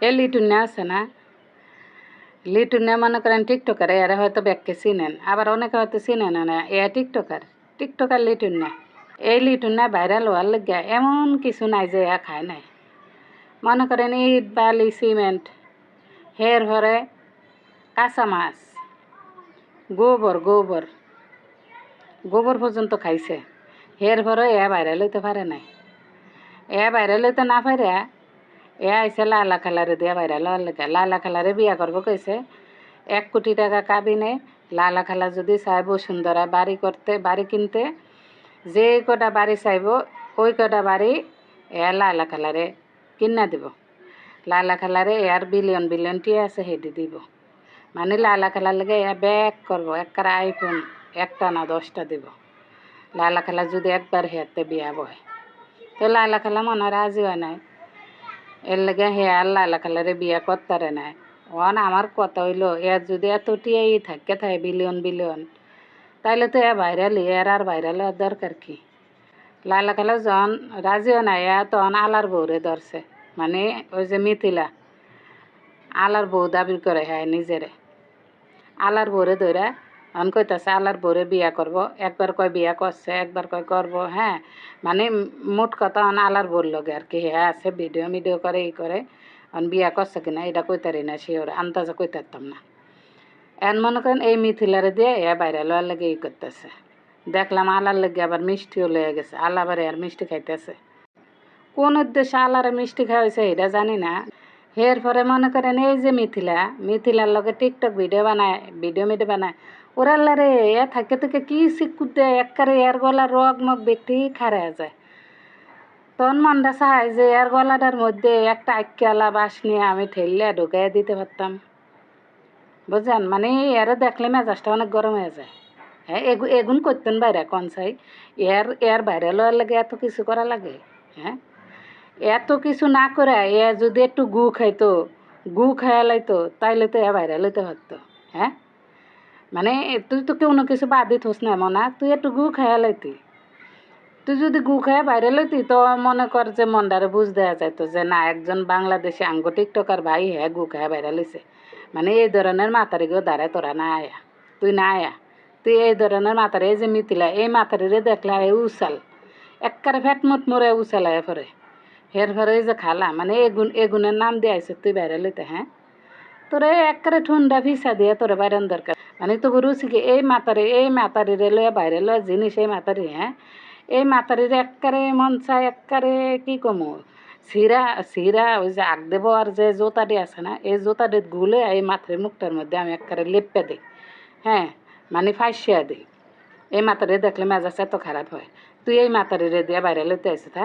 এ লিটুন্যা আছে না, লিটুন্যা মনে করেন টিকটকার, এরা হয়তো ব্যাগকে চিনেন, আবার অনেকে হয়তো চিনেন না, এ টিকটকার লিটুন্যা। এই লিটুন্যা ভাইরাল হওয়ার লেগে এমন কিছু নাই যে এ খায় নাই। মনে করেন ইট বালি সিমেন্ট, হের ভরে কাঁচা মাছ, গোবর পর্যন্ত খাইছে। হের ভরে এ ভাইরাল হইতে পারে নাই। এ ভাইরাল হইতে না পারে এ আইসে লালা খালারে দিয়ে ভাইরাল হওয়ার লেগে। লালা খালারে বিয়া করবো কইছে, 1 কোটি টাকা কাবিনে। লালা খালা যদি চায় বসুন্ধরা বাড়ি কিনতে, যে কটা বাড়ি চাইব ওই কটা বাড়ি এ লালা খালারে কিনা দিব। লালা খালারে এর বিলিয়ন টিয়া আছে হেঁটে দিব। মানে লালা খালার লেগে এ ব্যাক করবো, একবার আইফোন 1টা না 10টা দিব। লালা খালা যদি একবার হেতে বিয়া বয়, তো লালা খালা মনে রাজি হয় নাই, এর লেগে হে আর লালা খালারে বিয়া করতারে নাই। আমার কথা হইলো, এর যদি এত টিয়াই থাকে বিলিয়ন, তাইলে তো এ ভাইরাল, এর আর ভাইরাল হওয়ার দরকার কি? লালা খালা যখন রাজিও নাই, তখন আলার বউরে ধরছে। মানে ওই যে মিথিলা, আলার বউ দাবি করে হ্যাঁ নিজেরে। আলার বউরে ধরে এখন কইতাছে আলার বউরে বিয়া করব। একবার কয় বিয়া করছে, একবার কয় করবো। হ্যাঁ, মানে মোট কথা আলার বউর লগে আর কি হ্যাঁ আছে, ভিডিও করে করে। এখন বিয়া করছে কিনা এটা কইতারি না, শিওর আন্দাজে কইতারতাম না। এখন মনে করেন এই মিথিলারে দিয়ে ভাইরাল হওয়ার লেগে করতেছে। দেখলাম আলার লেগে আবার মিষ্টিও লয়ে গেছে, আলা আবার আর মিষ্টি খাইতেছে। কোন উদ্দেশ্যে আলারে মিষ্টি খাওয়াইছে এটা জানি না। এর পরে মনে করেন এই যে মিথিলার লগে টিকটক ভিডিও বানায় ওরাল্লারে এ থাকে কি শিক্ষুর দেয়, একবারে এর গলার রগ মগ ব্যক্তি খারা যায়। তখন মনটা চায় যে এর গলাটার মধ্যে একটা আইক্যালা বাস নিয়ে আমি ঠেললে ঢুকাইয়া দিতে পারতাম, বুঝলেন? মানে এর দেখলে মেজাজটা অনেক গরম হয়ে যায়। হ্যাঁ, এগুন করতেন বাইরে কনসাই, এর বাইরে লওয়ার লাগে এত কিছু করা লাগে? হ্যাঁ, এত কিছু না করে এ যদি একটু গু খাইতো, গু খাইয়া লাইতো, তাইলে তো এ ভাইরাল হইতে পারতো। হ্যাঁ, মানে তুই তো কোনো কিছু বাদই থোস না মনা, তুই একটু গু খাইয়া লাইতি। তুই যদি গু খাইয়া ভাইরাল হইতি তো মনে কর যে মনটারে বুঝ দেওয়া যাইতো যে না, একজন বাংলাদেশি আঙ্গ টিকটকার ভাই হ্যাঁ গু খাইয়া ভাইরাল হয়েছে। মানে এই ধরনের মাতারিকেও দাঁড়ায় তোরা না আয়া, তুই না আয়া, তুই এই ধরনের মাতারি, এই যে মিথিলা, এই মাতারিরে দেখলে এই উচাল, একবারে ফ্যাটমুট মরে উচালায় পরে। হের ঘরে যে খালা, মানে এগুনের নাম দিয়ে আইসে তুই বাইরে লইতে। হ্যাঁ, তোরে একবারে ঠুন্ডা ভিসা দিয়ে তোরে বাইরেন দরকার। মানে তো রুচিকে এই মাতারিরে লয়ে বাইরে লয় জিনিস এই মাতারি। হ্যাঁ, এই মাতারিরে একবারে মন চায়, একবারে কি কমু, সিরা ওই যে আগ দেব আর যে জোতাটি আছে না, এই জোতাটি গুলে এই মাথার মুখটার মধ্যে আমি একবারে লেপে দিই। হ্যাঁ, মানে ফাঁসিয়া দিই। এই মাতারি দেখলে মেজাজ এত খারাপ হয়। তুই এই মাতারিরে দিয়ে বাইরে লইতে আসিস?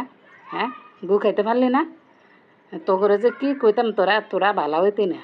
হ্যাঁ, গু খাইতে পারলি না? তো করে যে কি কইতাম তোরা ভালো হইতি না।